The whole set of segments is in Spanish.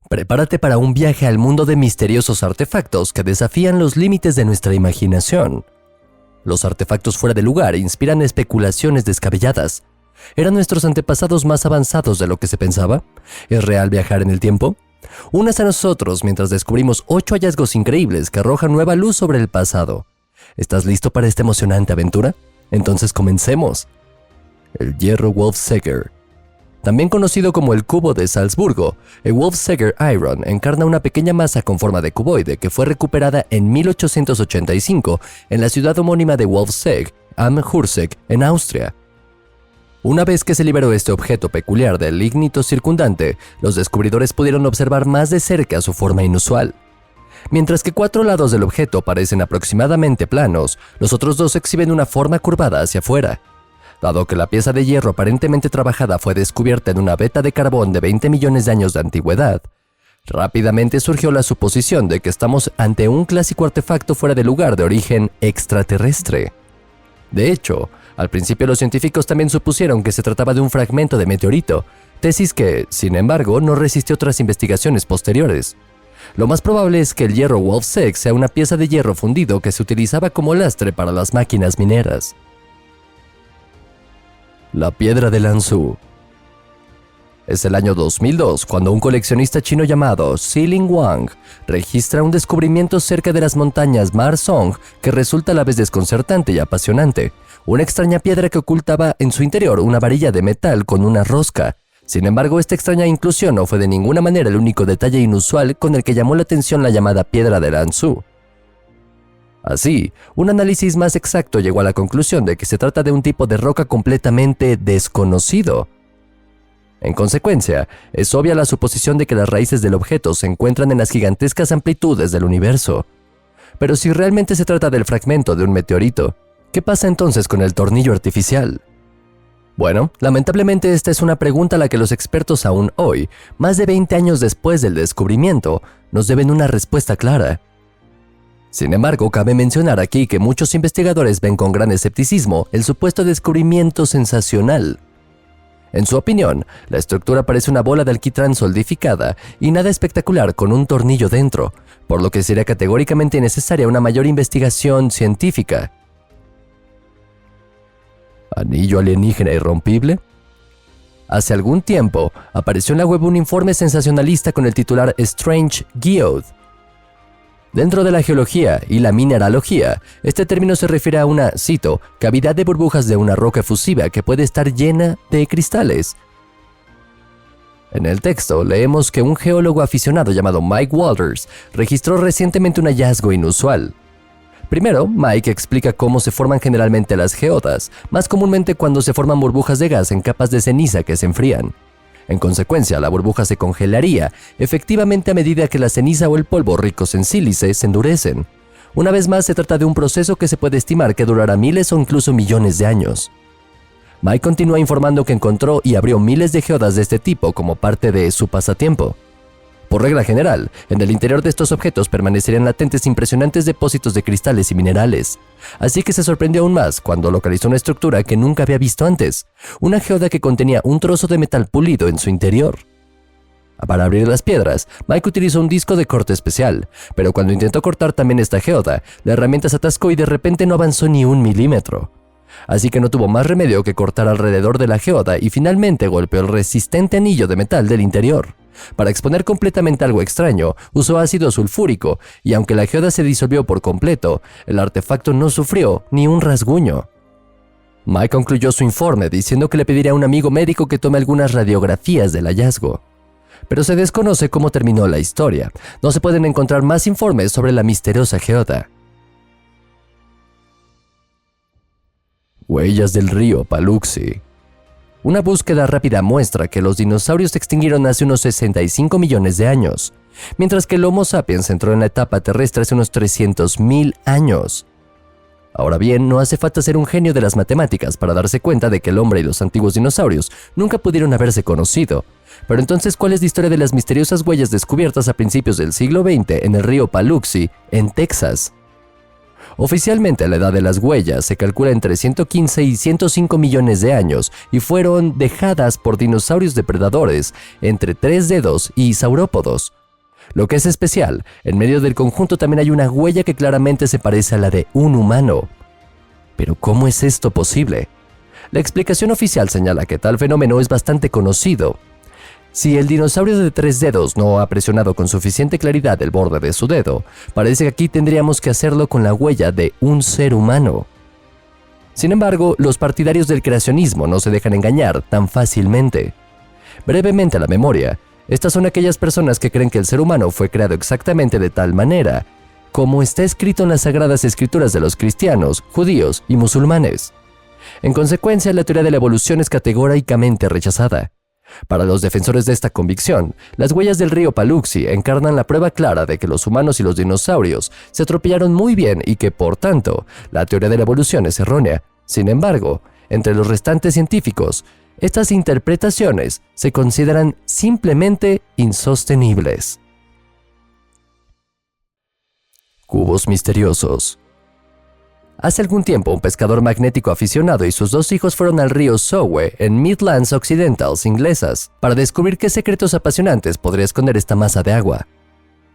Prepárate para un viaje al mundo de misteriosos artefactos que desafían los límites de nuestra imaginación. Los artefactos fuera de lugar inspiran especulaciones descabelladas. ¿Eran nuestros antepasados más avanzados de lo que se pensaba? ¿Es real viajar en el tiempo? Únase a nosotros mientras descubrimos 8 hallazgos increíbles que arrojan nueva luz sobre el pasado. ¿Estás listo para esta emocionante aventura? Entonces comencemos. El hierro Wolfsaeger. También conocido como el cubo de Salzburgo, el Wolfsaeger Iron encarna una pequeña masa con forma de cuboide que fue recuperada en 1885 en la ciudad homónima de Wolfsegg am Hurseg, en Austria. Una vez que se liberó este objeto peculiar del lignito circundante, los descubridores pudieron observar más de cerca su forma inusual. Mientras que 4 lados del objeto parecen aproximadamente planos, los otros 2 exhiben una forma curvada hacia afuera. Dado que la pieza de hierro aparentemente trabajada fue descubierta en una veta de carbón de 20 millones de años de antigüedad, rápidamente surgió la suposición de que estamos ante un clásico artefacto fuera de lugar de origen extraterrestre. De hecho, al principio los científicos también supusieron que se trataba de un fragmento de meteorito, tesis que, sin embargo, no resistió otras investigaciones posteriores. Lo más probable es que el hierro Wolfsaeger sea una pieza de hierro fundido que se utilizaba como lastre para las máquinas mineras. La piedra de Lanzhou. Es el año 2002 cuando un coleccionista chino llamado Xiling Wang registra un descubrimiento cerca de las montañas Marsong que resulta a la vez desconcertante y apasionante. Una extraña piedra que ocultaba en su interior una varilla de metal con una rosca. Sin embargo, esta extraña inclusión no fue de ninguna manera el único detalle inusual con el que llamó la atención la llamada piedra de Lanzhou. Así, un análisis más exacto llegó a la conclusión de que se trata de un tipo de roca completamente desconocido. En consecuencia, es obvia la suposición de que las raíces del objeto se encuentran en las gigantescas amplitudes del universo. Pero si realmente se trata del fragmento de un meteorito, ¿qué pasa entonces con el tornillo artificial? Bueno, lamentablemente esta es una pregunta a la que los expertos aún hoy, más de 20 años después del descubrimiento, nos deben una respuesta clara. Sin embargo, cabe mencionar aquí que muchos investigadores ven con gran escepticismo el supuesto descubrimiento sensacional. En su opinión, la estructura parece una bola de alquitrán solidificada y nada espectacular con un tornillo dentro, por lo que sería categóricamente necesaria una mayor investigación científica. ¿Anillo alienígena irrompible? Hace algún tiempo, apareció en la web un informe sensacionalista con el titular Strange Geode. Dentro de la geología y la mineralogía, este término se refiere a una, cito, cavidad de burbujas de una roca efusiva que puede estar llena de cristales. En el texto leemos que un geólogo aficionado llamado Mike Walters registró recientemente un hallazgo inusual. Primero, Mike explica cómo se forman generalmente las geodas, más comúnmente cuando se forman burbujas de gas en capas de ceniza que se enfrían. En consecuencia, la burbuja se congelaría efectivamente a medida que la ceniza o el polvo ricos en sílice se endurecen. Una vez más, se trata de un proceso que se puede estimar que durará miles o incluso millones de años. Mike continúa informando que encontró y abrió miles de geodas de este tipo como parte de su pasatiempo. Por regla general, en el interior de estos objetos permanecerían latentes impresionantes depósitos de cristales y minerales. Así que se sorprendió aún más cuando localizó una estructura que nunca había visto antes, una geoda que contenía un trozo de metal pulido en su interior. Para abrir las piedras, Mike utilizó un disco de corte especial, pero cuando intentó cortar también esta geoda, la herramienta se atascó y de repente no avanzó ni 1 milímetro. Así que no tuvo más remedio que cortar alrededor de la geoda y finalmente golpeó el resistente anillo de metal del interior. Para exponer completamente algo extraño, usó ácido sulfúrico y aunque la geoda se disolvió por completo, el artefacto no sufrió ni un rasguño. Mike concluyó su informe diciendo que le pediría a un amigo médico que tome algunas radiografías del hallazgo. Pero se desconoce cómo terminó la historia. No se pueden encontrar más informes sobre la misteriosa geoda. Huellas del río Paluxy. Una búsqueda rápida muestra que los dinosaurios se extinguieron hace unos 65 millones de años, mientras que el Homo sapiens entró en la etapa terrestre hace unos 300.000 años. Ahora bien, no hace falta ser un genio de las matemáticas para darse cuenta de que el hombre y los antiguos dinosaurios nunca pudieron haberse conocido. Pero entonces, ¿cuál es la historia de las misteriosas huellas descubiertas a principios del siglo XX en el río Paluxy, en Texas? Oficialmente, la edad de las huellas se calcula entre 115 y 105 millones de años y fueron dejadas por dinosaurios depredadores entre 3 dedos y saurópodos. Lo que es especial, en medio del conjunto también hay una huella que claramente se parece a la de un humano. Pero ¿cómo es esto posible? La explicación oficial señala que tal fenómeno es bastante conocido. Si el dinosaurio de 3 dedos no ha presionado con suficiente claridad el borde de su dedo, parece que aquí tendríamos que hacerlo con la huella de un ser humano. Sin embargo, los partidarios del creacionismo no se dejan engañar tan fácilmente. Brevemente a la memoria, estas son aquellas personas que creen que el ser humano fue creado exactamente de tal manera, como está escrito en las sagradas escrituras de los cristianos, judíos y musulmanes. En consecuencia, la teoría de la evolución es categóricamente rechazada. Para los defensores de esta convicción, las huellas del río Paluxy encarnan la prueba clara de que los humanos y los dinosaurios se atropellaron muy bien y que, por tanto, la teoría de la evolución es errónea. Sin embargo, entre los restantes científicos, estas interpretaciones se consideran simplemente insostenibles. Cubos misteriosos. Hace algún tiempo, un pescador magnético aficionado y sus 2 hijos fueron al río Sowe, en Midlands Occidentals inglesas, para descubrir qué secretos apasionantes podría esconder esta masa de agua.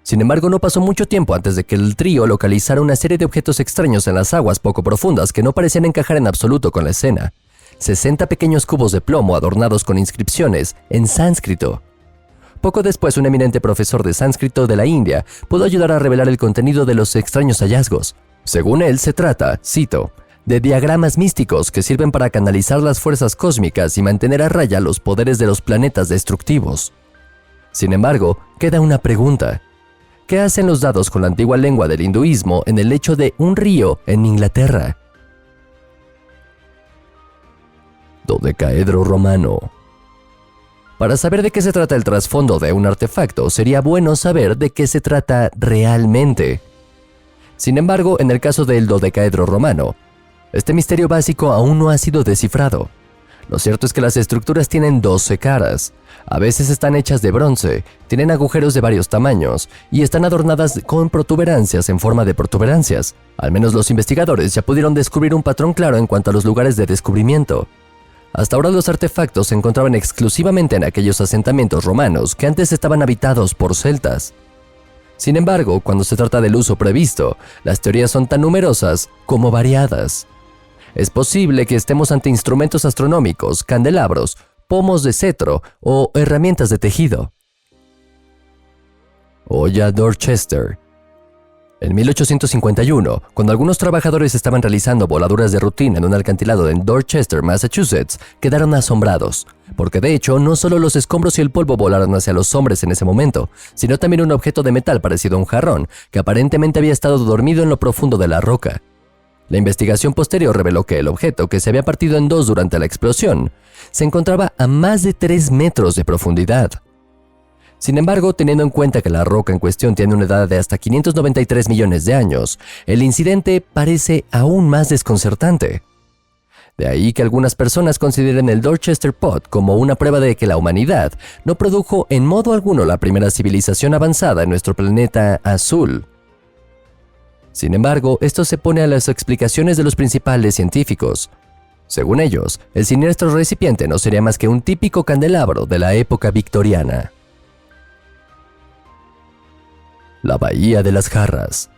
Sin embargo, no pasó mucho tiempo antes de que el trío localizara una serie de objetos extraños en las aguas poco profundas que no parecían encajar en absoluto con la escena. 60 pequeños cubos de plomo adornados con inscripciones en sánscrito. Poco después, un eminente profesor de sánscrito de la India pudo ayudar a revelar el contenido de los extraños hallazgos. Según él, se trata, cito, de diagramas místicos que sirven para canalizar las fuerzas cósmicas y mantener a raya los poderes de los planetas destructivos. Sin embargo, queda una pregunta. ¿Qué hacen los dados con la antigua lengua del hinduismo en el lecho de un río en Inglaterra? Dodecaedro romano. Para saber de qué se trata el trasfondo de un artefacto, sería bueno saber de qué se trata realmente. Sin embargo, en el caso del dodecaedro romano, este misterio básico aún no ha sido descifrado. Lo cierto es que las estructuras tienen 12 caras. A veces están hechas de bronce, tienen agujeros de varios tamaños y están adornadas con protuberancias en forma de protuberancias. Al menos los investigadores ya pudieron descubrir un patrón claro en cuanto a los lugares de descubrimiento. Hasta ahora los artefactos se encontraban exclusivamente en aquellos asentamientos romanos que antes estaban habitados por celtas. Sin embargo, cuando se trata del uso previsto, las teorías son tan numerosas como variadas. Es posible que estemos ante instrumentos astronómicos, candelabros, pomos de cetro o herramientas de tejido. Olla Dorchester. En 1851, cuando algunos trabajadores estaban realizando voladuras de rutina en un acantilado en Dorchester, Massachusetts, quedaron asombrados, porque de hecho no solo los escombros y el polvo volaron hacia los hombres en ese momento, sino también un objeto de metal parecido a un jarrón, que aparentemente había estado dormido en lo profundo de la roca. La investigación posterior reveló que el objeto, que se había partido en 2 durante la explosión, se encontraba a más de 3 metros de profundidad. Sin embargo, teniendo en cuenta que la roca en cuestión tiene una edad de hasta 593 millones de años, el incidente parece aún más desconcertante. De ahí que algunas personas consideren el Dorchester Pot como una prueba de que la humanidad no produjo en modo alguno la primera civilización avanzada en nuestro planeta azul. Sin embargo, esto se pone a las explicaciones de los principales científicos. Según ellos, el siniestro recipiente no sería más que un típico candelabro de la época victoriana. La Bahía de las Jarras.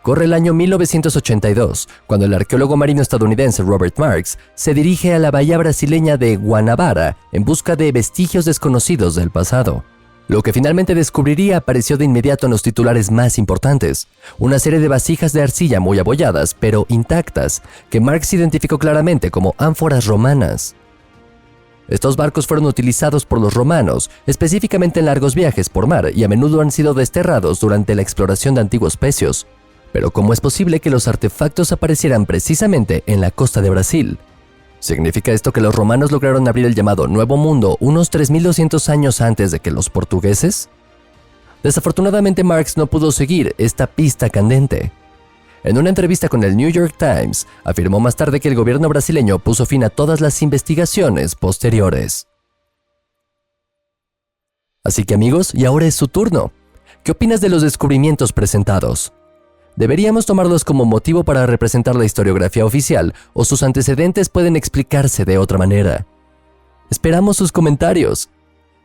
Corre el año 1982, cuando el arqueólogo marino estadounidense Robert Marks se dirige a la bahía brasileña de Guanabara en busca de vestigios desconocidos del pasado. Lo que finalmente descubriría apareció de inmediato en los titulares más importantes, una serie de vasijas de arcilla muy abolladas, pero intactas, que Marks identificó claramente como ánforas romanas. Estos barcos fueron utilizados por los romanos, específicamente en largos viajes por mar, y a menudo han sido desterrados durante la exploración de antiguos pecios. Pero ¿cómo es posible que los artefactos aparecieran precisamente en la costa de Brasil? ¿Significa esto que los romanos lograron abrir el llamado Nuevo Mundo unos 3200 años antes de que los portugueses? Desafortunadamente, Marks no pudo seguir esta pista candente. En una entrevista con el New York Times, afirmó más tarde que el gobierno brasileño puso fin a todas las investigaciones posteriores. Así que amigos, y ahora es su turno. ¿Qué opinas de los descubrimientos presentados? Deberíamos tomarlos como motivo para representar la historiografía oficial, o sus antecedentes pueden explicarse de otra manera. Esperamos sus comentarios.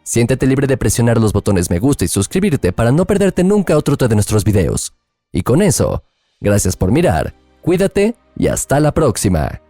Siéntete libre de presionar los botones me gusta y suscribirte para no perderte nunca otro de nuestros videos. Y con eso, gracias por mirar, cuídate y hasta la próxima.